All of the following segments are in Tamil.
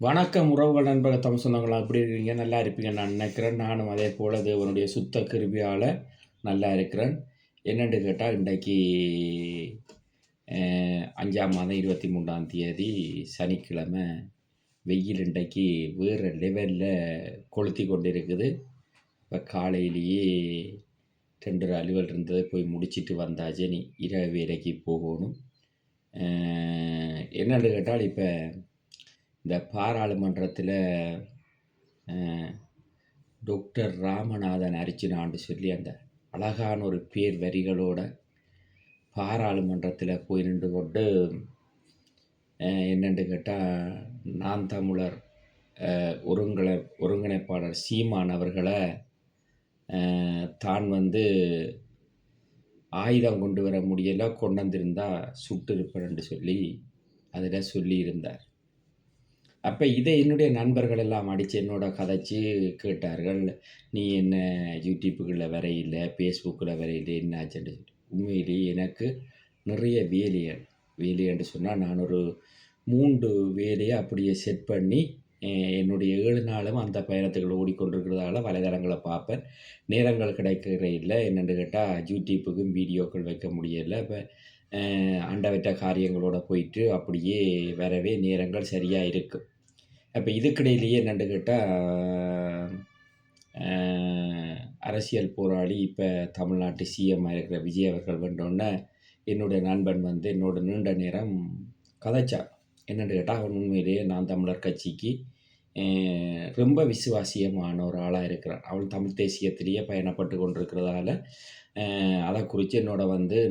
வணக்கம் உறவுகள் நண்பர்கள் தமிழ் சொந்தங்களா எப்படி இருக்கீங்க? நல்லா இருப்பீங்க நான் நினைக்கிறேன். நானும் அதே போல் தேவனுடைய சுத்த கிருபையால் நல்லா இருக்கிறேன். என்னென்று கேட்டால் இன்றைக்கு 5ஆம் மாதம் 23ஆம் தேதி சனிக்கிழமை. வெயில் இன்றைக்கு வேறு லெவலில் கொளுத்தி கொண்டு இருக்குது. இப்போ காலையிலேயே 2 அலுவல் இருந்ததை போய் முடிச்சிட்டு வந்தாச்சு. நீ இரவு வேலைக்கு போகணும். என்னென்று கேட்டால் இப்போ இந்த பாராளுமன்றத்தில் டாக்டர் ராமநாதன் அர்ச்சுனான்னு சொல்லி அந்த அழகான ஒரு பேர் வரிகளோட பாராளுமன்றத்தில் போய் நின்று கொண்டு என்னென்று கேட்டால் நான் தமிழர் ஒருங்கிணைப்பாளர் சீமான் அவர்களை தான் ஆயுதம் கொண்டு வர முடியலை, கொண்டு வந்திருந்தா சுட்டு இருப்பேன்னு சொல்லி அதில் சொல்லியிருந்தார். அப்போ இதை என்னுடைய நண்பர்கள் எல்லாம் அடித்து என்னோட கதைச்சி கேட்டார்கள். நீ என்ன யூடியூப்புகளில் வரையில்லை, ஃபேஸ்புக்கில் வரையில்லை, என்னாச்சுன்னு சொல்லி. உண்மையிலேயே எனக்கு நிறைய வேலைன்னு சொன்னால் நான் ஒரு 3 வேலையை அப்படியே செட் பண்ணி என்னுடைய 7 நாளும் அந்த பயணத்துக்களை ஓடிக்கொண்டிருக்கிறதால வலைதளங்களை பார்ப்பேன். நேரங்கள் கிடைக்கிற இல்லை. என்னென்னு கேட்டால் யூடியூப்புக்கும் வீடியோக்கள் வைக்க முடியலை. இப்போ அண்டவற்ற காரியங்களோட போயிட்டு அப்படியே வரவே நேரங்கள் சரியாக இருக்கும். அப்போ இதுக்கிடையிலேயே என்னென்னு கேட்டால் அரசியல் போராளி இப்போ தமிழ்நாட்டு சிஎம் இருக்கிற விஜய் அவர்கள் வந்தோடனே என்னுடைய நண்பன் என்னோட நீண்ட நேரம் கதைச்சான். என்னென்னு கேட்டால் அவன் உண்மையிலேயே நான் தமிழர் கட்சிக்கு ரொம்ப விசுவாசியமான ஒரு ஆளாக இருக்கிறான். அவன் தமிழ் தேசியத்திலேயே பயணப்பட்டு கொண்டிருக்கிறதால அதை குறித்து என்னோட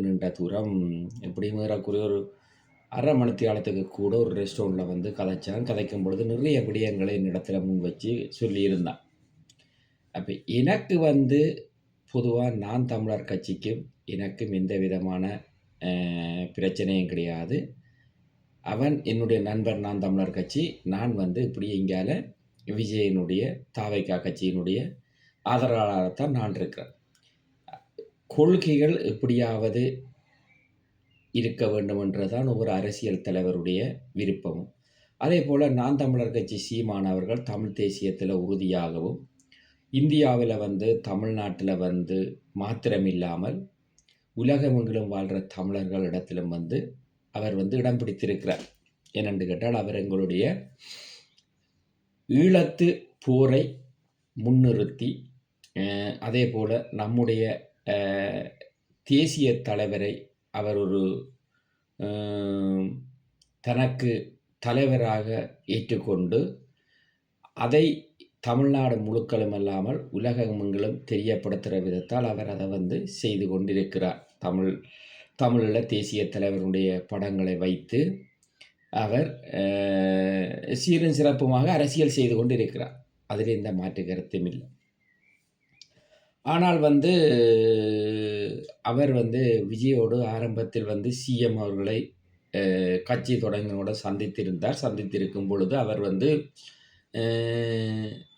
நீண்ட தூரம் எப்படியும் ஏறக்குறைய ஒரு அரை மணித்தியாலத்துக்கு கூட ஒரு ரெஸ்டாரண்ட்டில் கதைச்சான். கதைக்கும் பொழுது நிறைய விடயங்களை என்னிடத்தில் முன் வச்சு சொல்லியிருந்தான். அப்போ எனக்கு பொதுவாக நான் தமிழர் கட்சிக்கும் எனக்கும் எந்த விதமான பிரச்சனையும் கிடையாது. அவன் என்னுடைய நண்பர் நான் தமிழர் கட்சி. நான் இப்படி இங்கால விஜயனுடைய தாவைக்கா கட்சியினுடைய ஆதரவாளராகத்தான் நான் இருக்கிறேன். கொள்கைகள் எப்படியாவது இருக்க வேண்டும் என்றுதான் ஒவ்வொரு அரசியல் தலைவருடைய விருப்பமும். அதே போல் நான் தமிழர் கட்சி சீமான் அவர்கள் தமிழ் தேசியத்தில் உறுதியாகவும் இந்தியாவில் தமிழ்நாட்டில் மாத்திரமில்லாமல் உலகமெங்கிலும் வாழ்கிற தமிழர்கள் இடத்திலும் அவர் இடம் பிடித்திருக்கிறார். என்னென்று கேட்டால் அவர் எங்களுடைய ஈழத்து போரை முன்னிறுத்தி அதே போல் நம்முடைய தேசிய தலைவரை அவர் ஒரு தனக்கு தலைவராக ஏற்றுக்கொண்டு அதை தமிழ்நாடு முழுக்களும் அல்லாமல் உலகமெங்கிலும் தெரியப்படுத்துகிற விதத்தால் அவர் அதை செய்து கொண்டிருக்கிறார். தமிழில் தேசிய தலைவருடைய படங்களை வைத்து அவர் சீரும் சிறப்புமாக அரசியல் செய்து கொண்டிருக்கிறார். அதில் எந்த மாற்று கருத்தும் இல்லை. ஆனால் அவர் விஜயோடு ஆரம்பத்தில் சிஎம் அவர்களை கட்சி தொடங்கினோட சந்தித்திருக்கும் பொழுது அவர்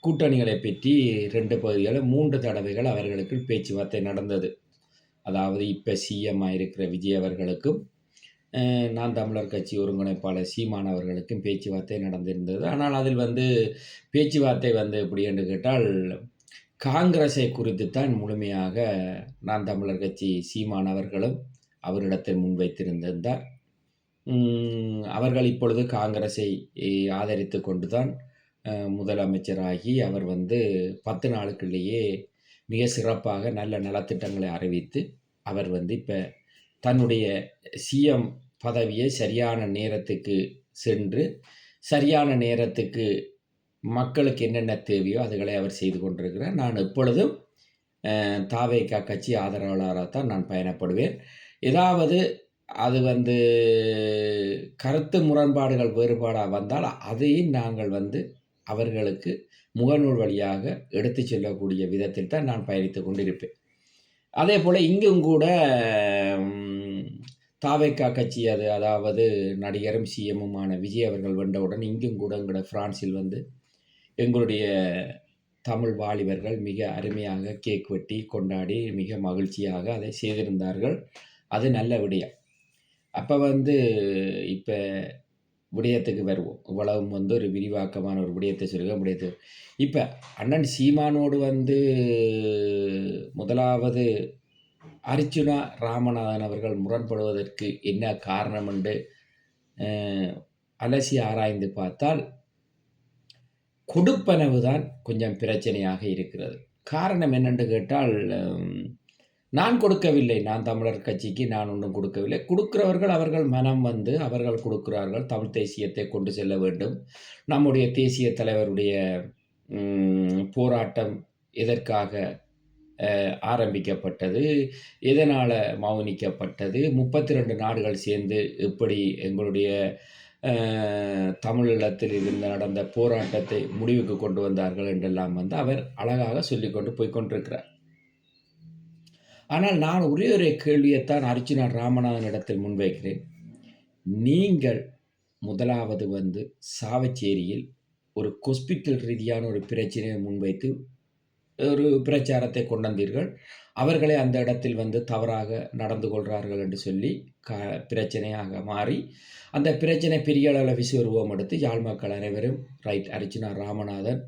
கூட்டணிகளை பற்றி 2 பகுதிகளை 3 தடவைகள் அவர்களுக்கு பேச்சுவார்த்தை நடந்தது. அதாவது இப்போ சிஎம் இருக்கிற விஜய் அவர்களுக்கும் நான் தமிழர் கட்சி ஒருங்கிணைப்பாளர் சீமான் அவர்களுக்கும் பேச்சுவார்த்தை நடந்திருந்தது. ஆனால் அதில் பேச்சுவார்த்தை எப்படி என்று கேட்டால் காங்கிரஸை குறித்துத்தான் முழுமையாக நான் தமிழர் கட்சி சீமான் அவர்களும் அவரிடத்தில் முன்வைத்திருந்தார். அவர்கள் இப்பொழுது காங்கிரஸை ஆதரித்து கொண்டு தான் முதலமைச்சராகி அவர் 10 நாளுக்குள்ளேயே மிக சிறப்பாக நல்ல நலத்திட்டங்களை அறிவித்து அவர் இப்போ தன்னுடைய சிஎம் பதவியை சரியான நேரத்துக்கு சென்று சரியான நேரத்துக்கு மக்களுக்கு என்னென்ன தேவையோ அதுகளை அவர் செய்து கொண்டிருக்கிறார். நான் எப்பொழுதும் தாவேகா கட்சி ஆதரவாளராகத்தான் நான் பயணப்படுவேன். ஏதாவது அது கருத்து முரண்பாடுகள் வேறுபாடாக வந்தால் அதையும் நாங்கள் அவர்களுக்கு முகநூல் வழியாக எடுத்து செல்லக்கூடிய விதத்தில் தான் நான் பயணித்து கொண்டிருப்பேன். அதே போல் இங்கும் கூட தாவேகா கட்சி அதாவது நடிகரும் சிஎம்முமான விஜய் அவர்கள் வந்தவுடன் இங்கும் கூட எங்களோட பிரான்சில் எங்களுடைய தமிழ் வாலிபர்கள் மிக அருமையாக கேக் வெட்டி கொண்டாடி மிக மகிழ்ச்சியாக அதை செய்திருந்தார்கள். அது நல்ல விடயம். அப்போ இப்போ விடயத்துக்கு வருவோம். இவ்வளவும் வந்து ஒரு விரிவாக்கமான ஒரு விடயத்தை சொல்லுங்க விடயத்தை இப்ப அண்ணன் சீமானோடு வந்து முதலாவது அர்ச்சுனா ராமநாதன் அவர்கள் முரண்படுவதற்கு என்ன காரணம் என்று அலசி ஆராய்ந்து பார்த்தால் கொடுப்பனவு தான் கொஞ்சம் பிரச்சனையாக இருக்கிறது. காரணம் என்னென்று கேட்டால் நான் கொடுக்கவில்லை. நான் தமிழர் கட்சிக்கு நான் ஒன்றும் கொடுக்கவில்லை. கொடுக்கிறவர்கள் அவர்கள் மனம் வந்து அவர்கள் கொடுக்கிறார்கள். தமிழ் தேசியத்தை கொண்டு செல்ல வேண்டும். நம்முடைய தேசிய தலைவருடைய போராட்டம் எதற்காக ஆரம்பிக்கப்பட்டது, எதனால மௌனிக்கப்பட்டது, 32 நாடுகள் சேர்ந்து எப்படி எங்களுடைய தமிழீழத்தில் இருந்து நடந்த போராட்டத்தை முடிவுக்கு கொண்டு வந்தார்கள் என்றெல்லாம் வந்து அவர் அழகாக சொல்லிக்கொண்டு போய்கொண்டிருக்கிறார். ஆனால் நான் ஒரே ஒரு கேள்வியைத்தான் அர்ச்சுனா ராமநாதனிடத்தில் முன்வைக்கிறேன். நீங்கள் முதலாவது வந்து சாவச்சேரியில் ஒரு ஹாஸ்பிட்டல் ரீதியான ஒரு பிரச்சனையை முன்வைத்து ஒரு பிரச்சாரத்தை கொண்டு வந்தீர்கள். அவர்களே அந்த இடத்தில் வந்து தவறாக நடந்து கொள்கிறார்கள் என்று சொல்லி பிரச்சனையாக மாறி அந்த பிரச்சனை பெரிய அளவில் விசுவருவம் எடுத்து யாழ் மக்கள் அனைவரும் ரைட் அர்ச்சுனா ராமநாதன்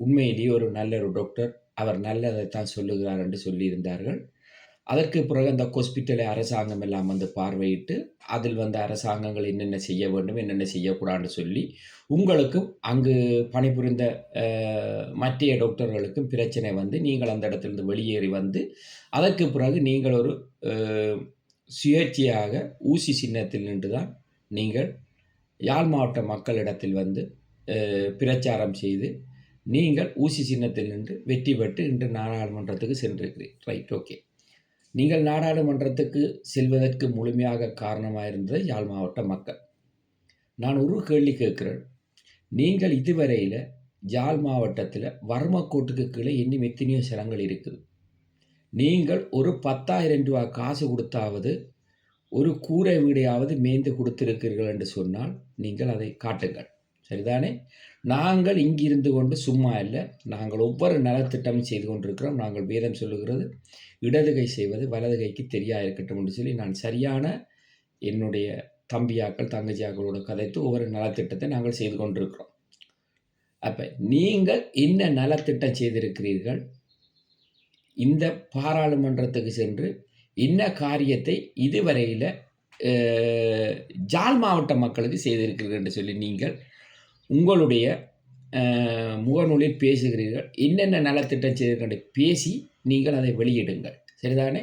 உண்மையிலேயே ஒரு நல்ல ஒரு டாக்டர், அவர் நல்லதைத்தான் சொல்லுகிறார் என்று சொல்லியிருந்தார்கள். அதற்கு பிறகு அந்த ஹாஸ்பிட்டலை அரசாங்கம் எல்லாம் வந்து பார்வையிட்டு அதில் வந்து அரசாங்கங்கள் என்னென்ன செய்ய வேண்டும் என்னென்ன செய்யக்கூடாதுன்னு சொல்லி உங்களுக்கும் அங்கு பணிபுரிந்த மற்ற டாக்டர்களுக்கும் பிரச்சனை வந்து நீங்கள் அந்த இடத்திலிருந்து வெளியேறி வந்து அதற்கு பிறகு நீங்கள் ஒரு சுயேட்சையாக ஊசி சின்னத்தில் நின்று தான் நீங்கள் யாழ் மாவட்ட மக்களிடத்தில் வந்து பிரச்சாரம் செய்து நீங்கள் ஊசி சின்னத்தில் நின்று வெற்றி பெற்று இன்று நாடாளுமன்றத்துக்கு சென்றிருக்கிறீர்கள். Right, okay. நீங்கள் நாடாளுமன்றத்துக்கு செல்வதற்கு முழுமையாக காரணமாக இருந்தது யாழ் மாவட்ட மக்கள். நான் ஒரு கேள்வி கேட்கிறேன். நீங்கள் இதுவரையில் யாழ் மாவட்டத்தில் வறுமைக்கோட்டுக்கு கீழே இன்னும் எத்தனையோ சிரங்கள் இருக்குது. நீங்கள் ஒரு 10,000 ரூபா காசு கொடுத்தாவது ஒரு கூரை வீடையாவது மேய்ந்து கொடுத்திருக்கிறீர்கள் என்று சொன்னால் நீங்கள் அதை காட்டுங்கள். சரிதானே? நாங்கள் இங்கிருந்து கொண்டு சும்மா இல்லை. நாங்கள் ஒவ்வொரு நலத்திட்டமும் செய்து கொண்டிருக்கிறோம். நாங்கள் வேதம் சொல்லுகிறது இடது கை செய்வது வலது கைக்கு தெரியா இருக்கட்டும் என்று சொல்லி நான் சரியான என்னுடைய தம்பியாக்கள் தங்கச்சியாக்களோடு கதைத்து ஒவ்வொரு நலத்திட்டத்தை நாங்கள் செய்து கொண்டிருக்கிறோம். அப்போ நீங்கள் என்ன நலத்திட்டம் செய்திருக்கிறீர்கள்? இந்த பாராளுமன்றத்துக்கு சென்று என்ன காரியத்தை இதுவரையில் யாழ் மாவட்ட மக்களுக்கு செய்திருக்கிறீர்கள் என்று சொல்லி நீங்கள் உங்களுடைய முகநூலில் பேசுகிறீர்கள். என்னென்ன நலத்திட்டம் செய்திருக்கின்ற பேசி நீங்கள் அதை வெளியிடுங்கள். சரிதானே?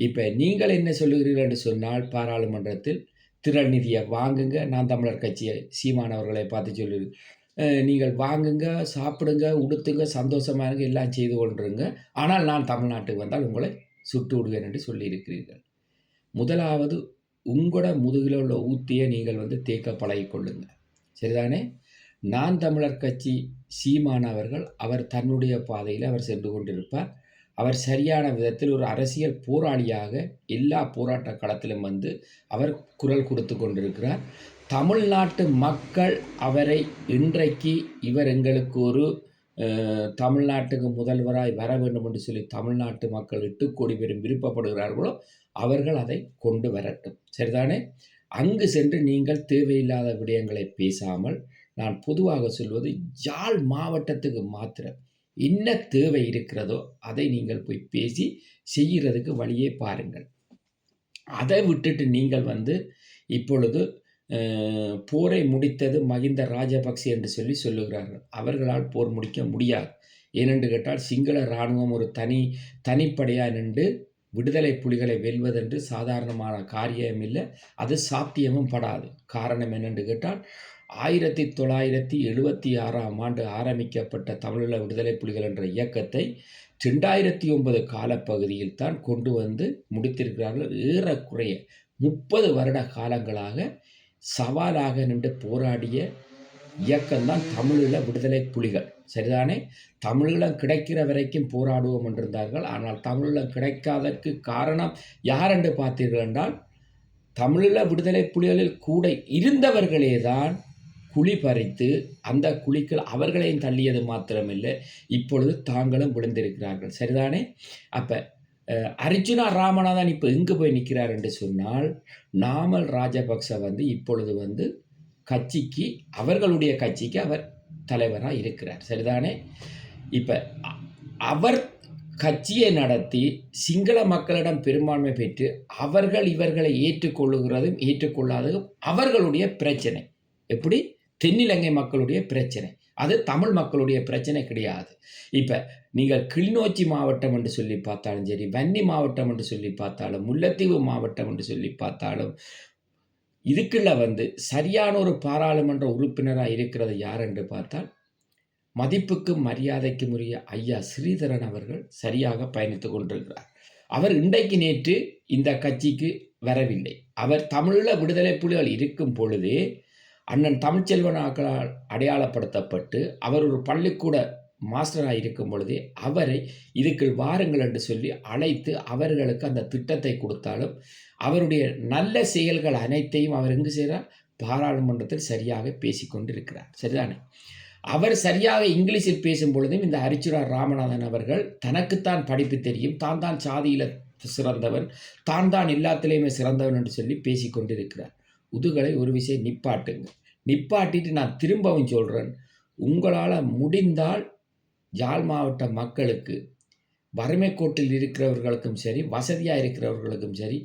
இப்போ நீங்கள் என்ன சொல்லுகிறீர்கள் என்று சொன்னால் பாராளுமன்றத்தில் திரள் நிதியை வாங்குங்க. நான் தமிழர் கட்சியை சீமானவர்களை பார்த்து சொல்லு, நீங்கள் வாங்குங்க, சாப்பிடுங்க, உடுத்துங்க, சந்தோஷமாக இருங்க, எல்லாம் செய்து கொண்டுருங்க. ஆனால் நான் தமிழ்நாட்டுக்கு வந்தால் உங்களை சுட்டு விடுவேன் என்று சொல்லியிருக்கிறீர்கள். முதலாவது உங்களோட முதுகில் உள்ள ஊத்தியை நீங்கள் வந்து தேக்க பழகிக்கொள்ளுங்க. சரிதானே? நான் தமிழர் கட்சி சீமானவர்கள் அவர் தன்னுடைய பாதையில் அவர் சென்று கொண்டிருப்பார். அவர் சரியான விதத்தில் ஒரு அரசியல் போராளியாக எல்லா போராட்ட களத்திலும் வந்து அவர் குரல் கொடுத்து கொண்டிருக்கிறார். தமிழ்நாட்டு மக்கள் அவரை இன்றைக்கு இவர் எங்களுக்கு ஒரு தமிழ்நாட்டுக்கு முதல்வராய் வர வேண்டும் என்று சொல்லி தமிழ்நாட்டு மக்கள் 8 கோடி பேரும் விருப்பப்படுகிறார்களோ அவர்கள் அதை கொண்டு வரட்டும். சரிதானே? அங்கு சென்று நீங்கள் தேவையில்லாத விடயங்களை பேசாமல், நான் பொதுவாக சொல்வது யாழ் மாவட்டத்துக்கு மாத்திரம் என்ன தேவை இருக்கிறதோ அதை நீங்கள் போய் பேசி செய்கிறதுக்கு வழியே பாருங்கள். அதை விட்டுட்டு நீங்கள் வந்து இப்பொழுது போரை முடித்தது மகிந்த ராஜபக்சே என்று சொல்லி சொல்லுகிறார்கள். அவர்களால் போர் முடிக்க முடியாது. ஏனென்று கேட்டால் சிங்கள இராணுவம் ஒரு தனிப்படையாக நின்று விடுதலை புலிகளை வெல்வதென்று சாதாரணமான காரியம் இல்லை. அது சாத்தியமும் படாது. காரணம் என்னென்று கேட்டால் 1976ஆம் ஆண்டு ஆரம்பிக்கப்பட்ட தமிழீழ விடுதலை புலிகள் என்ற இயக்கத்தை 2009 காலப்பகுதியில் தான் கொண்டு வந்து முடித்திருக்கிறார்கள். ஏறக்குறைய 30 வருட காலங்களாக சவாலாக நின்று போராடிய இயக்கம்தான் தமிழீழ விடுதலை புலிகள். சரிதானே? தமிழீழம் கிடைக்கிற வரைக்கும் போராடுவோம் என்றிருந்தார்கள். ஆனால் தமிழீழம் கிடைக்காதற்கு காரணம் யார் என்று பார்த்தீர்கள் என்றால் தமிழீழ விடுதலை புலிகளில் கூட இருந்தவர்களே தான் குழி பறித்து அந்த குழிக்குள் அவர்களையும் தள்ளியது மாத்திரமில்லை, இப்பொழுது தாங்களும் விழுந்திருக்கிறார்கள். சரிதானே? அப்போ அர்ச்சுனா ராமநாதன் இப்போ எங்கே போய் நிற்கிறார் என்று சொன்னால், நாமல் ராஜபக்ச வந்து இப்பொழுது வந்து கட்சிக்கு அவர்களுடைய கட்சிக்கு அவர் தலைவராக இருக்கிறார். சரிதானே? இப்போ அவர் கட்சியை நடத்தி சிங்கள மக்களிடம் பெரும்பான்மை பெற்று அவர்கள் இவர்களை ஏற்றுக்கொள்ளுகிறதும் ஏற்றுக்கொள்ளாததும் அவர்களுடைய பிரச்சனை. எப்படி? தென்னிலங்கை மக்களுடைய பிரச்சனை. அது தமிழ் மக்களுடைய பிரச்சனை கிடையாது. இப்போ நீங்கள் கிளிநொச்சி மாவட்டம் என்று சொல்லி பார்த்தாலும் சரி, வன்னி மாவட்டம் என்று சொல்லி பார்த்தாலும், முல்லைத்தீவு மாவட்டம் என்று சொல்லி பார்த்தாலும், இதுக்குள்ள சரியான ஒரு பாராளுமன்ற உறுப்பினராக இருக்கிறது யார் என்று பார்த்தால் மதிப்புக்கும் மரியாதைக்கும் உரிய ஐயா ஸ்ரீதரன் அவர்கள் சரியாக பயணித்துக் கொண்டிருக்கிறார். அவர் இன்றைக்கு நேற்று இந்த கட்சிக்கு வரவில்லை. அவர் தமிழீழ விடுதலை புலிகள் இருக்கும் பொழுதே அண்ணன் தமிழ்ச்செல்வனாக்களால் அடையாளப்படுத்தப்பட்டு அவர் ஒரு பள்ளிக்கூட மாஸ்டராக இருக்கும் பொழுதே அவரை இதுக்கு வாருங்கள் என்று சொல்லி அழைத்து அவர்களுக்கு அந்த திட்டத்தை கொடுத்தாலும் அவருடைய நல்ல செயல்கள் அனைத்தையும் அவர் எங்கு செய்கிறார்? பாராளுமன்றத்தில் சரியாக பேசிக்கொண்டிருக்கிறார். சரிதானே? அவர் சரியாக இங்கிலீஷில் பேசும் பொழுதும் இந்த அரிச்சுரா ராமநாதன் அவர்கள் தனக்குத்தான் படிப்பு தெரியும், தான் தான் சாதியில் சிறந்தவன், தான் எல்லாத்திலையுமே சிறந்தவன் என்று சொல்லி பேசிக்கொண்டிருக்கிறார். உதுகளை ஒரு விஷயம் நிப்பாட்டுங்க. நிப்பாட்டிட்டு நான் திரும்பவும் சொல்கிறேன், உங்களால் முடிந்தால் யாழ் மாவட்ட மக்களுக்கு வறுமை கோட்டில் இருக்கிறவர்களுக்கும் சரி, வசதியாக இருக்கிறவர்களுக்கும் சரி,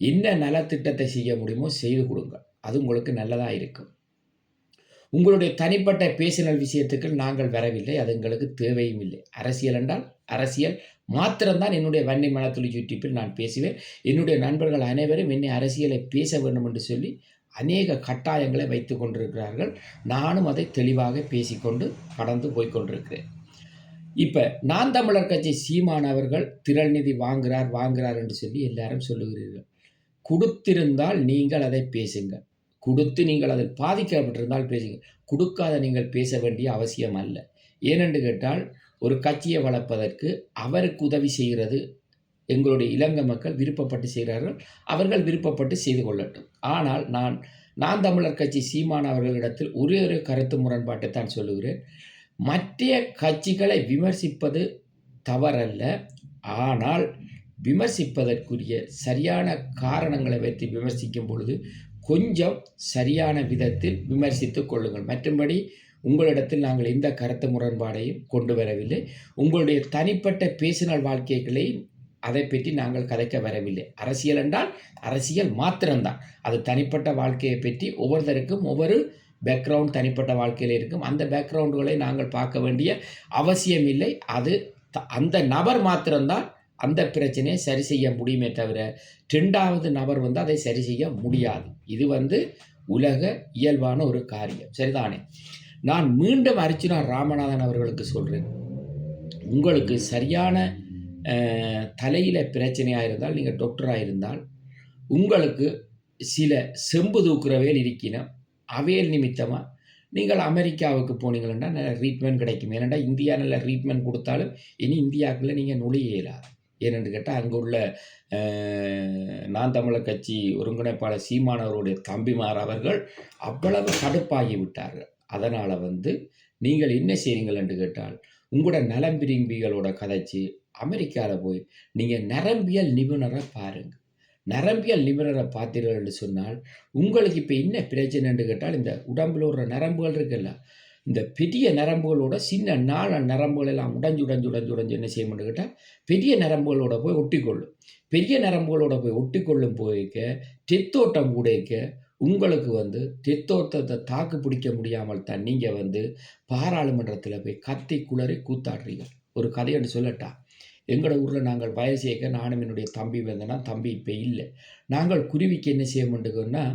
என்ன நலத்திட்டத்தை செய்ய முடியுமோ செய்து கொடுங்க. அது உங்களுக்கு நல்லதாக இருக்கும். உங்களுடைய தனிப்பட்ட பேசினல் விஷயத்துக்கு நாங்கள் வரவில்லை, அது எங்களுக்கு தேவையும் இல்லை. அரசியல் என்றால் அரசியல் மாத்திரம்தான் என்னுடைய வன்னி மனத்துளி யூடியூப்பில் நான் பேசுவேன். என்னுடைய நண்பர்கள் அனைவரும் என்னை அரசியலை பேச வேண்டும் என்று சொல்லி அநேக கட்டாயங்களை வைத்து கொண்டிருக்கிறார்கள். நானும் அதை தெளிவாக பேசிக்கொண்டு கடந்து போய்கொண்டிருக்கிறேன். இப்போ நான் தமிழர் கட்சி சீமான் அவர்கள் திரள் நிதி வாங்குகிறார் என்று சொல்லி எல்லாரும் சொல்லுகிறீர்கள். கொடுத்திருந்தால் நீங்கள் அதை பேசுங்க. கொடுத்து நீங்கள் அதில் பாதிக்கப்பட்டிருந்தால் பேசுங்க. கொடுக்காத நீங்கள் பேச வேண்டிய அவசியம் அல்ல. ஏனென்று கேட்டால் ஒரு கட்சியை வளர்ப்பதற்கு அவருக்கு உதவி செய்கிறது எங்களுடைய இலங்கை மக்கள் விருப்பப்பட்டு செய்கிறார்கள். அவர்கள் விருப்பப்பட்டு செய்து கொள்ளட்டும். ஆனால் நான் தமிழர் கட்சி சீமான் அவர்களிடத்தில் ஒரே ஒரு கருத்து முரண்பாட்டை தான் சொல்லுகிறேன். மற்ற கட்சிகளை விமர்சிப்பது தவறல்ல. ஆனால் விமர்சிப்பதற்குரிய சரியான காரணங்களை வைத்து விமர்சிக்கும் பொழுது கொஞ்சம் சரியான விதத்தில் விமர்சித்து கொள்ளுங்கள். மற்றபடி உங்களிடத்தில் நாங்கள் எந்த கருத்து முரண்பாடையும் கொண்டு வரவில்லை. உங்களுடைய தனிப்பட்ட பேசினல் வாழ்க்கைகளையும் அதை பற்றி நாங்கள் கதைக்க வரவில்லை. அரசியல் என்றால் அரசியல் மாத்திரம்தான். அது தனிப்பட்ட வாழ்க்கையை பற்றி ஒவ்வொருத்தருக்கும் ஒவ்வொரு பேக்ரவுண்ட் தனிப்பட்ட வாழ்க்கையில் இருக்கும். அந்த பேக்ரவுண்டுகளை நாங்கள் பார்க்க வேண்டிய அவசியம் இல்லை. அது அந்த நபர் மாத்திரம்தான் அந்த பிரச்சனையை சரி செய்ய முடியுமே தவிர ரெண்டாவது நபர் அதை சரி செய்ய முடியாது. இது உலக இயல்பான ஒரு காரியம். சரிதானே? நான் மீண்டும் அர்ச்சுனா ராமநாதன் அவர்களுக்கு சொல்கிறேன், உங்களுக்கு சரியான தலையில் பிரச்சனையாக இருந்தால், நீங்கள் டாக்டராக இருந்தால், உங்களுக்கு சில செம்பு தூக்குறவையில் இருக்கணும். அவையல் நிமித்தமாக நீங்கள் அமெரிக்காவுக்கு போனீங்கன்னா நல்ல ட்ரீட்மெண்ட் கிடைக்கும். ஏனென்றால் இந்தியா நல்ல ட்ரீட்மெண்ட் கொடுத்தாலும் இனி இந்தியாவுக்குள்ளே நீங்கள் நுழைய இயலாது. ஏனென்று கேட்டால் அங்கே உள்ள நான் தமிழர் கட்சி ஒருங்கிணைப்பாளர் சீமானவருடைய தம்பிமார் அவர்கள் அவ்வளவு கடுப்பாகி விட்டார்கள். அதனால் நீங்கள் என்ன செய்றீங்கள் என்று கேட்டால் உங்களோட நலம் விரும்பிகளோட கதைச்சி அமெரிக்காவில் போய் நீங்கள் நரம்பியல் நிபுணரை பாருங்கள். நரம்பியல் நிபுணரை பார்த்தீர்கள் என்று சொன்னால் உங்களுக்கு இப்போ என்ன பிரச்சனைன்னு கேட்டால் இந்த உடம்பில் ஒரு நரம்புகள் இருக்குல்ல, இந்த பெரிய நரம்புகளோட சின்ன நரம்புகள் எல்லாம் உடைஞ்சு என்ன செய்யணும்னு கேட்டால் பெரிய நரம்புகளோட போய் ஒட்டிக்கொள்ளும். பெரிய நரம்புகளோட போய் ஒட்டிக்கொள்ளும் போய்க்க தெத்தோட்டம் கூடக்க உங்களுக்கு தெத்தோட்டத்தை தாக்கு பிடிக்க முடியாமல் தான் நீங்கள் பாராளுமன்றத்தில் போய் கத்தி குளறி கூத்தாடுறீங்க. ஒரு கதையோடு சொல்லட்டா, எங்களோட ஊரில் நாங்கள் வயசு சேர்க்க நானும் என்னுடைய தம்பி தம்பி இப்போ இல்லை. நாங்கள் குருவிக்கு என்ன செய்ய மாட்டோம்னா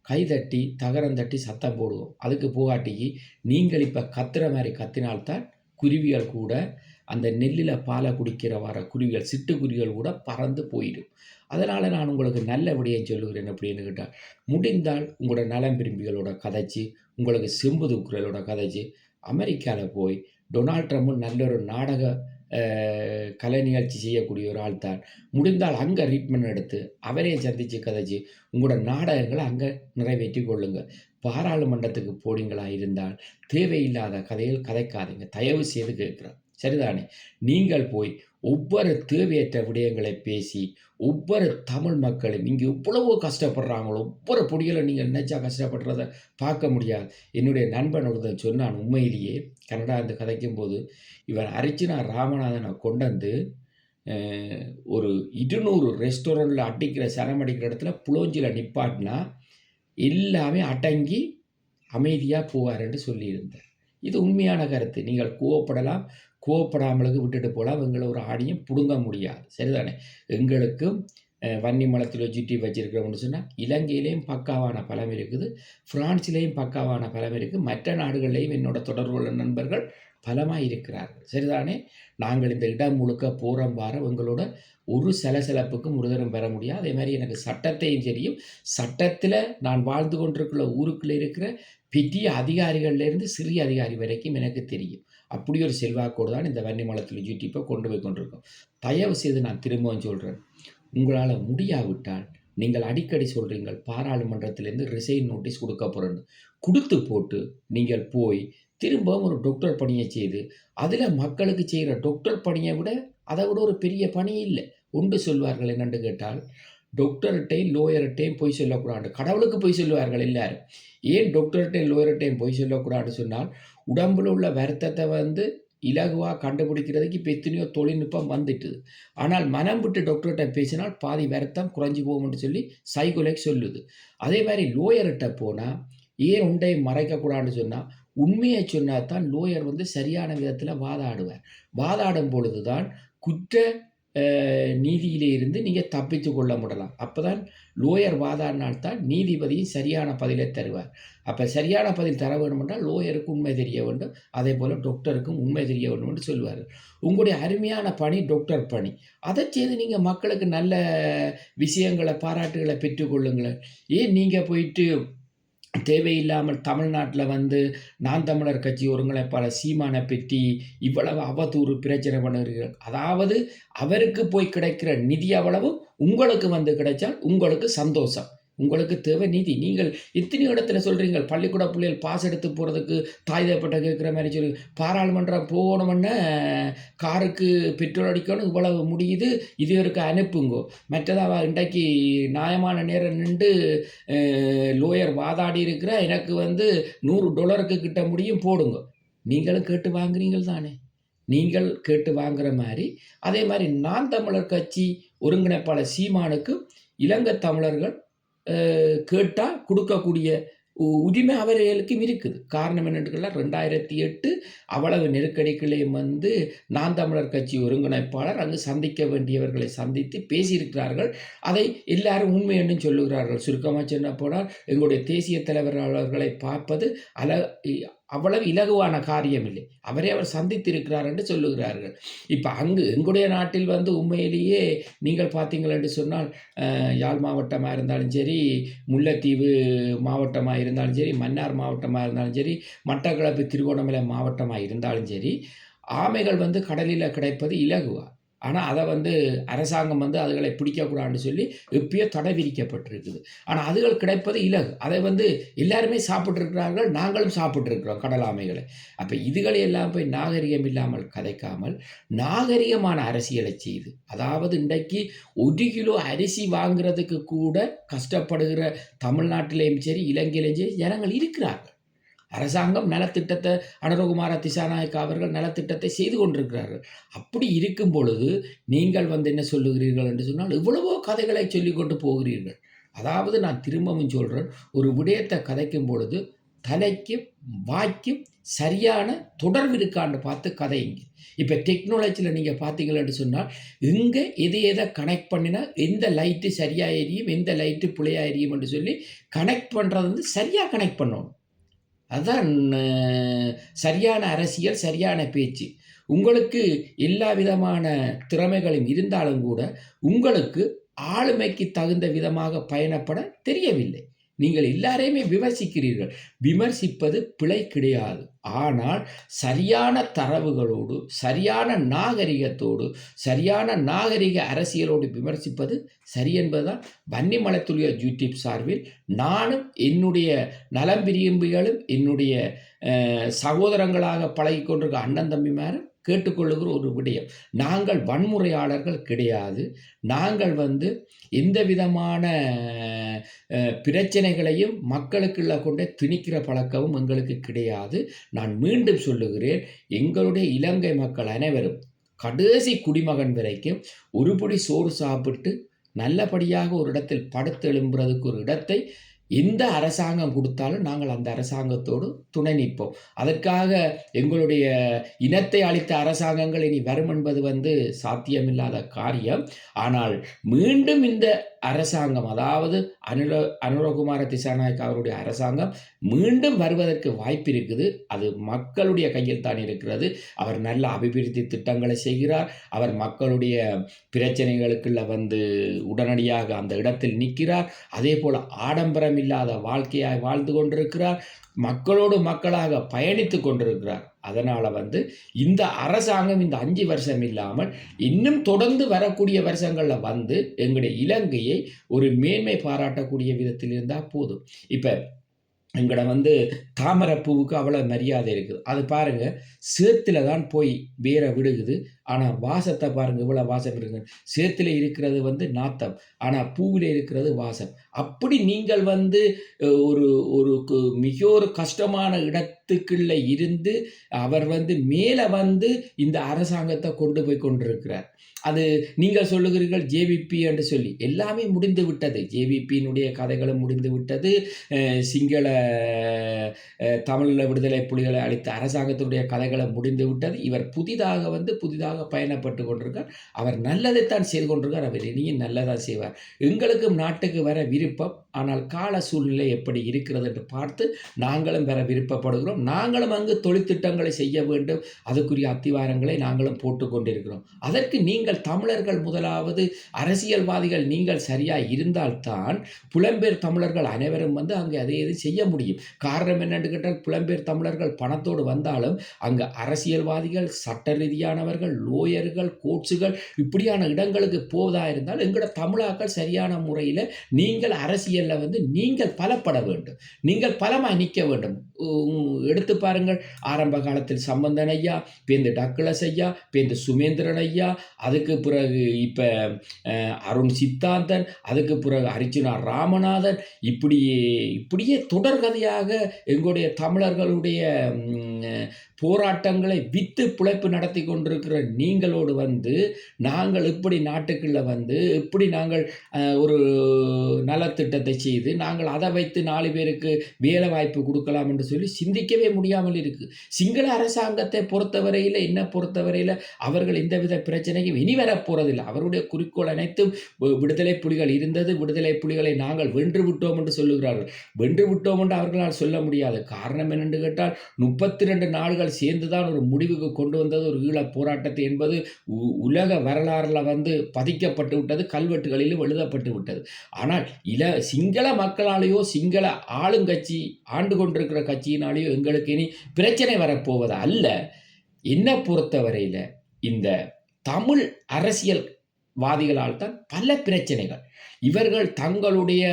கைதட்டி தகரம் தட்டி சத்தம் போடுவோம். அதுக்கு போகாட்டிக்கு நீங்கள் இப்போ கத்துற மாதிரி கத்தினால்தான் குருவிகள் கூட அந்த நெல்லில் பாலை குடிக்கிற வர குருவிகள் சிட்டுக்குருவிகள் கூட பறந்து போயிடும். அதனால் நான் உங்களுக்கு நல்ல விடயம் சொல்லுகிறேன். அப்படின்னு கேட்டால் முடிந்தால் உங்களோட நலம் விரும்பிகளோட கதைச்சி உங்களுக்கு செம்பு தூக்குறலோட கதைச்சி அமெரிக்காவில் போய் டொனால்ட் ட்ரம்ப் நல்ல ஒரு நாடக கலை நிகழ்ச்சி செய்யக்கூடிய ஒரு ஆள் தான். முடிந்தால் அங்கே ட்ரீட்மெண்ட் எடுத்து அவரையே சந்தித்து கதைச்சி உங்களோட நாடகங்களை அங்கே நிறைவேற்றி கொள்ளுங்கள். பாராளுமன்றத்துக்கு போனீங்களா இருந்தால் தேவையில்லாத கதைகள் கதைக்காதீங்க, தயவு செய்து கேட்குறேன். சரிதானே? நீங்கள் போய் ஒவ்வொரு தேவையற்ற விடயங்களை பேசி, ஒவ்வொரு தமிழ் மக்களும் இங்கு எவ்வளவோ கஷ்டப்படுறாங்களோ, ஒவ்வொரு பொடிகளும் நீங்க நினைச்சா கஷ்டப்படுறத பார்க்க முடியாது. என்னுடைய நண்பன் ஒருத்தன் சொன்னான், உண்மையிலேயே கனடாந்து கதைக்கும்போது, இவன் அர்ச்சனா ராமநாதன கொண்டந்து அ ஒரு 200 ரெஸ்டாரண்ட்ல அடிக்கிற சரம் அடிக்கிற இடத்துல புளோஞ்சில நிப்பாட்னா, எல்லாமே அடங்கி அமைதியா போவாருன்னு சொல்லியிருந்தார். இது உண்மையான கருத்து. நீங்கள் கோவப்படலாம், கோவப்படாமலுக்கு விட்டுட்டு போலாம். எங்கள ஒரு ஆணியும் புடுங்க முடியாது. சரிதானே? எங்களுக்கும் வன்னி மலத்தில சுற்றி வச்சிருக்கிறோம்னு சொன்னா, இலங்கையிலேயும் பக்காவான பலம் இருக்குது. பிரான்சிலேயும் பக்காவான பலம் இருக்கு. மற்ற நாடுகள்லேயும் என்னோட தொடர்புள்ள நண்பர்கள் பலமா இருக்கிறார்கள். சரிதானே? நாங்கள் இந்த இடம் முழுக்க போறோம், வாரோம். எங்களோட ஒரு சலசலப்புக்கும் ஒரு தரம் பெற முடியாது. அதே மாரி எனக்கு சட்டத்தையும் தெரியும். சட்டத்தில நான் வாழ்ந்து கொண்டிருக்கிற ஊருக்குள்ள இருக்கிற பெரிய அதிகாரிகள்லேருந்து சிறிய அதிகாரி வரைக்கும் எனக்கு தெரியும். அப்படி ஒரு செல்வாக்கோடு தான் இந்த வன்னி மலத்தில யூடியூப்பை கொண்டு போய் கொண்டிருக்கோம். தயவு செய்து நான் திரும்பவும் சொல்றேன். உங்களால முடியாவிட்டால், நீங்கள் அடிக்கடி சொல்றீங்கள், பாராளுமன்றத்திலிருந்து ரிசைன் நோட்டீஸ் குடுக்க போறேன்னு. குடுத்து போட்டு, நீங்கள் போய் திரும்பவும் ஒரு டாக்டர் பணிய செய்து, அதில மக்களுக்கு செய்ற டாக்டர் பணிய விட, அத விட ஒரு பெரிய பணி இல்ல. ஒன்று சொல்வார்கள் என்னன்னு கேட்டால், டாக்டர்ட்டயும், லோயர்ட்டயும் பொய் சொல்லக்கூடாது. கடவுளுக்கு பொய் சொல்லுவார்கள் எல்லாரும். ஏன் டாக்டர்ட்டயும், லோயர்ட்டயும் பொய் சொல்லக்கூடாதுன்னு சொன்னால், உடம்புல உள்ள வருத்தத்த வந்து இலகுவா கண்டுபிடிக்கிறதுக்கு இப்ப எத்தனையோ தொழில்நுட்பம் வந்துட்டுது. ஆனால் மனம் விட்டு டாக்டர்ட்ட பேசினால் பாதி வருத்தம் குறைஞ்சு போகும்னு சொல்லி சைக்கோலஜி சொல்லுது. அதே மாரி லோயர்ட்ட போனா, ஏன் உண்டைய மறைக்கக்கூடாதுன்னு சொன்னா, உண்மைய சொன்னா தான் லோயர் வந்து சரியான விதத்தில வாதாடுவார். வாதாடும் பொழுது தான் குற்ற நீதியிலே இருந்து நீங்க தப்பித்துக் கொள்ள முடலாம். அப்பதான் லோயர் வாதாடினால் தான் நீதிபதியும் சரியான பதிலை தருவார். அப்ப சரியான பதில் தர வேண்டும் என்றால் லோயருக்கு உண்மை தெரிய வேண்டும். அதேபோல டாக்டருக்கும் உண்மை தெரிய வேண்டும் என்று சொல்வார்கள். உங்களுடைய அருமையான பணி டாக்டர் பணி. அதைச் செய்து நீங்க மக்களுக்கு நல்ல விஷயங்கள, பாராட்டுகள பெற்றுக் கொள்ளுங்களேன். ஏன் நீங்க போயிட்டு தேவையில்லாமல் தமிழ்நாட்டில வந்து நாம் தமிழர் கட்சி ஒருங்கிணைப்பாளர் சீமானை பற்றி இவ்வளவு அவதூறு பிரச்சனை பண்ணுகிறீர்கள். அதாவது அவருக்கு போய் கிடைக்கிற நிதி அவ்வளவும் உங்களுக்கு வந்து கிடைச்சால் உங்களுக்கு சந்தோஷம். உங்களுக்கு தேவை நிதி. நீங்கள் எத்தனையோ இடத்துல சொல்றீங்க, பள்ளிக்கூட பிள்ளைகள் பாஸ் எடுத்து போறதுக்கு தாய் தகப்பன்ட்ட கேட்கிற மாரி சொல்லி, பாராளுமன்றம் போகணும்னா காருக்கு பெட்ரோல் அடிக்கணும், இவ்வளவு முடியுது, இதுவரைக்கும் அனுப்புங்கோ. மற்றதா இன்றைக்கு நியாயமான நேரம் நின்று லோயர் வாதாடி இருக்கிற எனக்கு வந்து $100 கிட்ட முடியும் போடுங்க. நீங்களும் கேட்டு வாங்குறீங்கள் தானே? நீங்கள் கேட்டு வாங்குற மாரி, அதே மாரி நாம் தமிழர் கட்சி ஒருங்கிணைப்பாளர் சீமானுக்கு இலங்கை தமிழர்கள் கேட்டா குடுக்கக்கூடிய உரிமை அவர்களுக்கும் இருக்குது. காரணம் என்னன்னு கேட்டா 2008 அவ்வளவு நெருக்கடிகளையும் வந்து நாம் தமிழர் கட்சி ஒருங்கிணைப்பாளர் அங்கு சந்திக்க வேண்டியவர்களை சந்தித்து பேசியிருக்கிறார்கள். அதை எல்லாரும் உண்மை என்றும் சொல்லுகிறார்கள். சுருக்கமா சொன்னப்போனால் எங்களுடைய தேசிய தலைவர் அவர்களை பார்ப்பது அவ்வளவு இலகுவான காரியம் இல்லை. அவர் சந்தித்திருக்கிறார் என்று சொல்லுகிறார்கள். இப்ப அங்கு எங்களுடைய நாட்டில் வந்து உண்மையிலேயே நீங்கள் பார்த்தீங்கள் என்று சொன்னால், யாழ் மாவட்டமா இருந்தாலும் சரி, முல்லைத்தீவு மாவட்டமா இருந்தாலும் சரி, மன்னார் மாவட்டமா இருந்தாலும் சரி, மட்டக்களப்பு திருகோணமலை மாவட்டமா இருந்தாலும் சரி, ஆமைகள் வந்து கடலில கிடைப்பது இலகுவா. ஆனா அத வந்து அரசாங்கம் வந்து அதுகளை பிடிக்கக்கூடாதுன்னு சொல்லி எப்பயோ தடை விதிக்கப்பட்டிருக்குது. ஆனா அதுகள் கிடைப்பது இலகு. அதை வந்து எல்லாருமே சாப்பிட்டிருக்கிறார்கள். நாங்களும் சாப்பிட்டிருக்கிறோம் கடல் ஆமைகளை. அப்ப இதுகளை எல்லாம் போய் நாகரிகம் இல்லாமல் கதைக்காமல், நாகரிகமான அரசியலை செய்து, அதாவது இன்றைக்கு 1 கிலோ அரிசி வாங்குறதுக்கு கூட கஷ்டப்படுகிற தமிழ்நாட்டிலேயும் சரி, இலங்கையிலேயும் சரி ஜனங்கள் இருக்கிறார்கள். அரசாங்கம் நலத்திட்டத்தை அனுரகுமார திசாநாயக்கா அவர்கள் நலத்திட்டத்தை செய்து கொண்டிருக்கிறார்கள். அப்படி இருக்கும் பொழுது நீங்கள் வந்து என்ன சொல்லுகிறீர்கள் என்று சொன்னால், எவ்வளவோ கதைகளை சொல்லிக் கொண்டு போகிறீர்கள். அதாவது நான் திரும்பவும் சொல்றேன், ஒரு விடயத்தை கதைக்கும் பொழுது தலைக்கும் வாய்க்கும் சரியான தொடர்பு இருக்கான்னு பார்த்து கதைங்க. இப்ப டெக்னாலஜில நீங்க பார்த்தீங்கன்னு சொன்னால், எங்க எதை கனெக்ட் பண்ணினா எந்த லைட்டு சரியா எரியும், எந்த லைட்டு பிழையா எரியும் என்று சொல்லி கனெக்ட் பண்றது வந்து சரியா கனெக்ட் பண்ணணும். அதான் சரியான அரசியல், சரியான பேச்சு. உங்களுக்கு எல்லா விதமான திறமைகளும் இருந்தாலும் கூட, உங்களுக்கு ஆளுமைக்கு தகுந்த விதமாக பயணப்பட தெரியவில்லை. நீங்கள் எல்லாரையுமே விமர்சிக்கிறீர்கள். விமர்சிப்பது பிழை கிடையாது. ஆனால் சரியான தரவுகளோடு, சரியான நாகரிகத்தோடு, சரியான நாகரிக அரசியலோடு விமர்சிப்பது சரி என்பதுதான் வன்னி மலத்துளிய யூடியூப் சார்பில் நானும் என்னுடைய நலம் விரும்பிகளும் என்னுடைய சகோதரங்களாக பழகிக் கொண்டிருக்க அண்ணன் தம்பிமாரும் கேட்டுக்கொள்ளுகிற ஒரு விடயம். நாங்கள் வன்முறையாளர்கள் கிடையாது. நாங்கள் எந்த விதமான பிரச்சனைகளையும் மக்களுக்குள்ள கொண்டே திணிக்கிற பழக்கமும் எங்களுக்கு கிடையாது. நான் மீண்டும் சொல்லுகிறேன், எங்களுடைய இலங்கை மக்கள் அனைவரும் கடைசி குடிமகன் வரைக்கும் ஒரு பிடி சோறு சாப்பிட்டு நல்லபடியாக ஒரு இடத்தில் படுத்து எழும்புறதுக்கு ஒரு இடத்தை எந்த அரசாங்கம் கொடுத்தாலும் நாங்கள் அந்த அரசாங்கத்தோடு துணை நிற்போம். அதற்காக எங்களுடைய இனத்தை அளித்த அரசாங்கங்கள் இனி வரும் என்பது சாத்தியமில்லாத காரியம். ஆனால் மீண்டும் இந்த அரசாங்கம், அதாவது அனுரகுமார திசாநாயக்க அவருடைய அரசாங்கம் மீண்டும் வருவதற்கு வாய்ப்பு இருக்குது. அது மக்களுடைய கையில் தான் இருக்கிறது. அவர் நல்ல அபிவிருத்தி திட்டங்களை செய்கிறார். அவர் மக்களுடைய பிரச்சனைகளுக்குள்ள உடனடியாக அந்த இடத்தில் நிற்கிறார். அதே போல ஆடம்பரம் இல்லாத வாழ்க்கையாய் வாழ்ந்து கொண்டிருக்கிறார். மக்களோடு மக்களாக பயணித்து கொண்டிருக்கிறார். அதனால இந்த அரசாங்கம் இந்த 5 வருஷம் இல்லாமல் இன்னும் தொடர்ந்து வரக்கூடிய வருஷங்கள்ல எங்களுடைய இலங்கையை ஒரு மேன்மை பாராட்டக்கூடிய விதத்தில் இருந்தால் போதும். இப்ப எங்கட தாமரைப்பூவுக்கு அவ்வளோ மரியாதை இருக்குது. அது பாருங்க, சேத்துல தான் போய் வேற விடுகுது. ஆனால் வாசத்தை பாருங்க, இவ்வளோ வாசம் இருக்குது. சேத்துல இருக்கிறது நாத்தம், ஆனால் பூவில் இருக்கிறது வாசம். அப்படி நீங்கள் ஒரு ஒரு மிக ஒரு கஷ்டமான இடத்துக்குள்ள இருந்து அவர் மேலே இந்த அரசாங்கத்தை கொண்டு போய் கொண்டிருக்கிறார். அது நீங்கள் சொல்லுகிறீர்கள் ஜேவிபி என்று சொல்லி, எல்லாமே முடிந்து விட்டது. ஜேவிபியினுடைய கதைகளும் முடிந்து விட்டது. சிங்கள தமிழ் விடுதலை புலிகளை அளித்த அரசாங்கத்தினுடைய கதைகளை முடிந்து விட்டது. இவர் புதிதாக பயணப்பட்டு கொண்டிருக்கார். அவர் நல்லதைத்தான் செய்து கொண்டிருக்கார். அவர் இனியும் நல்லதாக செய்வார். எங்களுக்கும் நாட்டுக்கு வர விருப்பம். ஆனால் கால சூழ்நிலை எப்படி இருக்கிறது என்று பார்த்து நாங்களும் வர விருப்பப்படுகிறோம். நாங்களும் அங்கு தொழிற்திட்டங்களை செய்ய வேண்டும். அதுக்குரிய அத்திவாரங்களை நாங்களும் போட்டுக்கொண்டிருக்கிறோம். அதற்கு நீங்கள் தமிழர்கள், முதலாவது அரசியல்வாதிகள் நீங்கள் சரியாக இருந்தால்தான் புலம்பெயர் தமிழர்கள் அனைவரும் அங்கே அதை எது செய்ய முடியும். காரணம் என்னென்று கேட்டால், புலம்பெயர் தமிழர்கள் பணத்தோடு வந்தாலும் அங்கு அரசியல்வாதிகள், சட்ட ரீதியானவர்கள், லோயர்கள், கோட்ஸுகள் இப்படியான இடங்களுக்கு போவதா இருந்தால் எங்களோட தமிழாக்கள் சரியான முறையில் நீங்கள் அரசியலில் நீங்கள் பலப்பட வேண்டும். நீங்கள் பலமாய் நிற்க வேண்டும். எடுத்து பாருங்கள், ஆரம்ப காலத்தில் சம்பந்தன் ஐயா, பேருந்து டக்ளஸ் ஐயா, பேருந்து சுமேந்திரன் ஐயா, அதுக்கு பிறகு இப்போ அருண் சித்தாந்தன், அதுக்கு பிறகு அர்ஜுனா ராமநாதன், இப்படியே தொடர்கதையாக எங்களுடைய தமிழர்களுடைய போராட்டங்களை வித்து பிழைப்பு நடத்தி கொண்டிருக்கிற நீங்களோடு நாங்கள் இப்படி நாட்டுக்குள்ள இப்படி நாங்கள் ஒரு நலத்திட்டத்தை செய்து நாங்கள் அதை வைத்து 4 பேருக்கு வேலை வாய்ப்பு கொடுக்கலாம் என்று சொல்லி சிந்திக்கவே முடியாமல் இருக்கு. சிங்கள அரசாங்கத்தை பொறுத்தவரையில், என்ன பொறுத்தவரையில் அவர்கள் எந்தவித பிரச்சனையும் இனி வரப்போறதில்லை. அவருடைய குறிக்கோள் அனைத்தும் விடுதலை புலிகள் இருந்தது, விடுதலை புலிகளை நாங்கள் வென்று விட்டோம் என்று சொல்லுகிறார்கள். வென்று விட்டோம் என்று அவர்களால் சொல்ல முடியாது. காரணம் என்னென்று கேட்டால், 32 நாடுகள் சேர்ந்துதான் ஒரு முடிவுக்கு கொண்டு வந்தது ஒரு ஈழப் போராட்டத்தை என்பது உலக வரலாறுல பதிக்கப்பட்டு விட்டது, கல்வெட்டுகளிலும் எழுதப்பட்டு விட்டது. ஆனால் சிங்கள மக்களாலேயோ சிங்கள ஆளுங்கட்சி ஆண்டு கொண்டிருக்கிற கட்சியினாலேயோ எங்களுக்கு இனி பிரச்சனை வரப்போவது அல்ல. என்ன பொறுத்தவரையில் இந்த தமிழ் அரசியல்வாதிகளால் தான் பல பிரச்சனைகள். இவர்கள் தங்களுடைய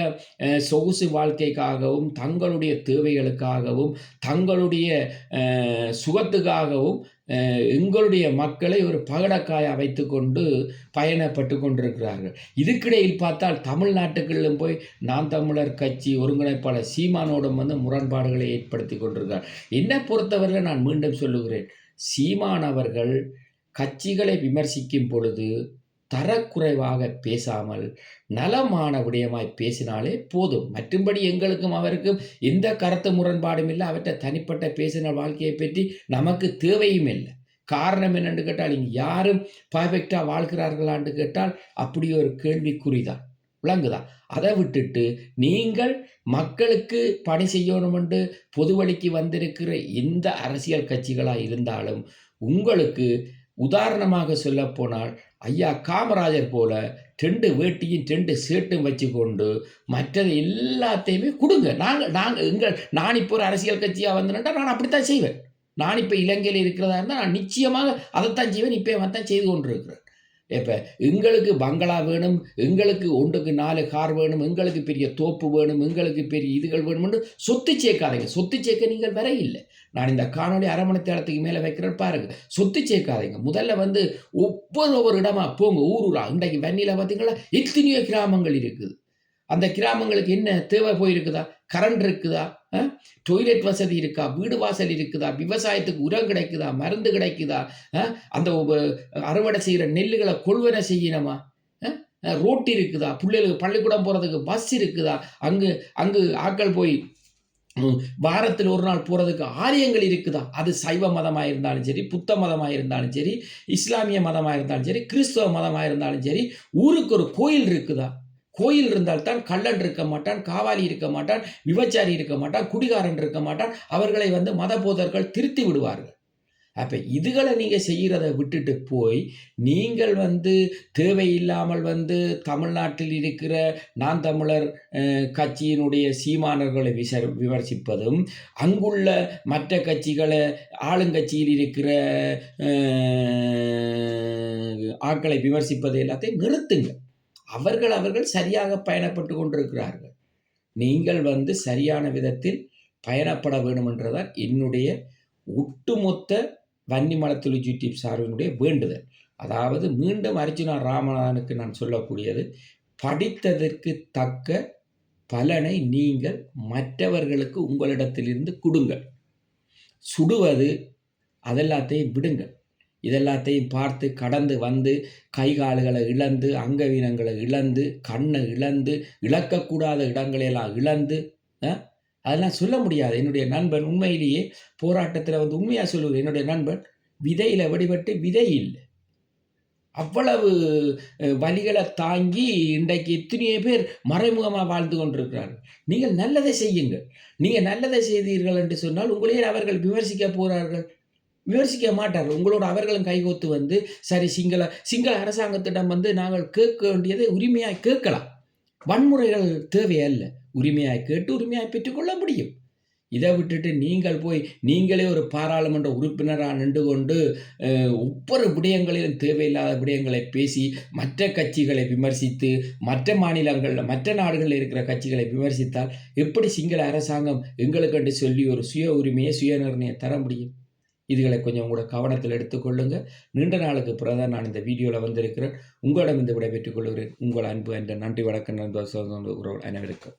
சொகுசு வாழ்க்கைக்காகவும், தங்களுடைய தேவைகளுக்காகவும், தங்களுடைய சுகத்துக்காகவும் எங்களுடைய மக்களை ஒரு பகடக்காய வைத்து கொண்டு பயணப்பட்டு கொண்டிருக்கிறார்கள். இதுக்கிடையில் பார்த்தால் தமிழ்நாட்டுகளிலும் போய் நாம் தமிழர் கட்சி ஒருங்கிணைப்பாளர் சீமானோடும் முரண்பாடுகளை ஏற்படுத்தி கொண்டிருக்கிறார். என்னை பொறுத்தவரையில் நான் மீண்டும் சொல்லுகிறேன், சீமான் அவர்கள் கட்சிகளை விமர்சிக்கும் பொழுது தரக்குறைவாக பேசாமல் நலமான விடயமாய் பேசினாலே போதும். மற்றும்படி எங்களுக்கும் அவருக்கும் எந்த கருத்து முரண்பாடும் இல்லை. அவற்றை தனிப்பட்ட பேசின வாழ்க்கையை பற்றி நமக்கு தேவையும் இல்லை. காரணம் என்னென்று கேட்டால், இங்கே யாரும் பர்ஃபெக்டாக வாழ்கிறார்களான்னு கேட்டால் அப்படி ஒரு கேள்விக்குறிதான். விளங்குதான்? அதை விட்டுட்டு நீங்கள் மக்களுக்கு பணி செய்யணும் என்று பொது வழிக்கு வந்திருக்கிற எந்த அரசியல் கட்சிகளாக இருந்தாலும், உங்களுக்கு உதாரணமாக சொல்ல போனால் ஐயா காமராஜர் போல 2 வேட்டியும் 2 சேட்டும் வச்சு கொண்டு மற்றது எல்லாத்தையுமே கொடுங்க. நான் இப்போ ஒரு அரசியல் கட்சியாக வந்தேன்னா நான் அப்படித்தான் செய்வேன். நான் இப்போ இலங்கையில் இருக்கிறதா இருந்தால் நான் நிச்சயமாக அதைத்தான் செய்வேன். இப்போ தான் செய்து கொண்டிருக்கிறேன். இப்போ எங்களுக்கு பங்களா வேணும், எங்களுக்கு 1க்கு 4 கார் வேணும், எங்களுக்கு பெரிய தோப்பு வேணும், எங்களுக்கு பெரிய இதுகள் வேணும்னு சொத்து சேர்க்காதீங்க. சொத்து சேர்க்க நீங்கள் வர இல்லை. நான் இந்த காணொளி அரை மணி நேரத்துக்கு மேலே வைக்கிறேன் பாருங்க. சொத்து சேர்க்காதீங்க. முதல்ல வந்து ஒவ்வொரு இடமா போங்க. ஊரா இன்றைக்கு வன்னியில் பார்த்தீங்களா எத்தனையோ கிராமங்கள் இருக்குது. அந்த கிராமங்களுக்கு என்ன தேவை போயிருக்குதா? கரண்ட் இருக்குதா? டொய்லெட் வசதி இருக்கா? வீடு வாசல் இருக்குதா? விவசாயத்துக்கு உரம் கிடைக்குதா? மருந்து கிடைக்குதா? அந்த அறுவடை செய்கிற நெல்லுகளை கொள்வனை செய்யணுமா? ரோட்டு இருக்குதா? பிள்ளைகளுக்கு பள்ளிக்கூடம் போகிறதுக்கு பஸ் இருக்குதா? அங்கு அங்கு ஆட்கள் போய் வாரத்தில் ஒரு நாள் போகிறதுக்கு ஆலயங்கள் இருக்குதா? அது சைவ மதமாக இருந்தாலும் சரி, புத்த மதமாக இருந்தாலும் சரி, இஸ்லாமிய மதமாக இருந்தாலும் சரி, கிறிஸ்தவ மதமாக இருந்தாலும் சரி, ஊருக்கு ஒரு கோயில் இருக்குதா? கோயில் இருந்தால்தான் கள்ளன் இருக்க மாட்டான், காவாலி இருக்க மாட்டான், விபச்சாரி இருக்க மாட்டான், குடிகாரன் இருக்க மாட்டான். அவர்களை வந்து மத போதர்கள் திருத்தி விடுவார்கள். அப்போ இதுகளை நீங்கள் செய்கிறத விட்டுட்டு போய் நீங்கள் வந்து தேவையில்லாமல் வந்து தமிழ்நாட்டில் இருக்கிற நான் தமிழர் கட்சியினுடைய சீமானர்களை விமர்சிப்பதும், அங்குள்ள மற்ற கட்சிகளை ஆளுங்கட்சியில் இருக்கிற ஆட்களை விமர்சிப்பது எல்லாத்தையும் நிறுத்துங்க. அவர்கள் சரியாக பயணப்பட்டு கொண்டிருக்கிறார்கள். நீங்கள் வந்து சரியான விதத்தில் பயணப்பட வேண்டும் என்றுதான் என்னுடைய ஒட்டுமொத்த வன்னி மலத்துளி யூடியூப் சார்பினுடைய வேண்டுதல். அதாவது மீண்டும் அர்ஜுனா ராமநாதனுக்கு நான் சொல்லக்கூடியது, படித்ததற்கு தக்க பலனை நீங்கள் மற்றவர்களுக்கு உங்களிடத்திலிருந்து கொடுங்கள். சுடுவது அதெல்லாத்தையும் விடுங்கள். இதெல்லாத்தையும் பார்த்து கடந்து வந்து கை கால்களை இழந்து, அங்கவீனங்களை இழந்து, கண்ணை இழந்து, இழக்கக்கூடாத இடங்களையெல்லாம் இழந்து அதெல்லாம் சொல்ல முடியாது. என்னுடைய நண்பன் உண்மையிலேயே போராட்டத்தில் வந்து உண்மையாக சொல்லுவேன். என்னுடைய நண்பன் விதையில் வடிபட்டு விதை இல்லை. அவ்வளவு வலிகளை தாங்கி இன்றைக்கு எத்தனையோ பேர் மறைமுகமாக வாழ்ந்து கொண்டிருக்கிறார்கள். நீங்கள் நல்லதை செய்யுங்கள். நீங்கள் நல்லதை செய்தீர்கள் என்று சொன்னால் உங்களையே அவர்கள் விமர்சிக்க போகிறார்கள். விமர்சிக்க மாட்டார்கள். உங்களோட அவர்களும் கைகோத்து வந்து சரி சிங்கள அரசாங்கத்திடம் வந்து நாங்கள் கேட்க வேண்டியதை உரிமையாக கேட்கலாம். வன்முறைகள் தேவையல்ல. உரிமையாக கேட்டு உரிமையாக பெற்றுக்கொள்ள முடியும். இதை விட்டுட்டு நீங்கள் போய் நீங்களே ஒரு பாராளுமன்ற உறுப்பினராக நின்று கொண்டு ஒவ்வொரு விடயங்களிலும் தேவையில்லாத விடயங்களை பேசி மற்ற கட்சிகளை விமர்சித்து மற்ற மாநிலங்களில் மற்ற நாடுகளில் இருக்கிற கட்சிகளை விமர்சித்தால் எப்படி சிங்கள அரசாங்கம் எங்களுக்கு என்று சொல்லி ஒரு சுய உரிமையை சுய நிர்ணயம் தர முடியும்? இதுகளை கொஞ்சம் உங்களோட கவனத்தில் எடுத்துக்கொள்ளுங்கள். நீண்ட நாளுக்கு பிறகு நான் இந்த வீடியோவில் வந்திருக்கிறேன். உங்களிடம் இந்த விடை பெற்றுக் கொள்கிறேன். உங்கள் அன்பு என்ற நன்றி வணக்கம் நண்பர் அனைவருக்கும்.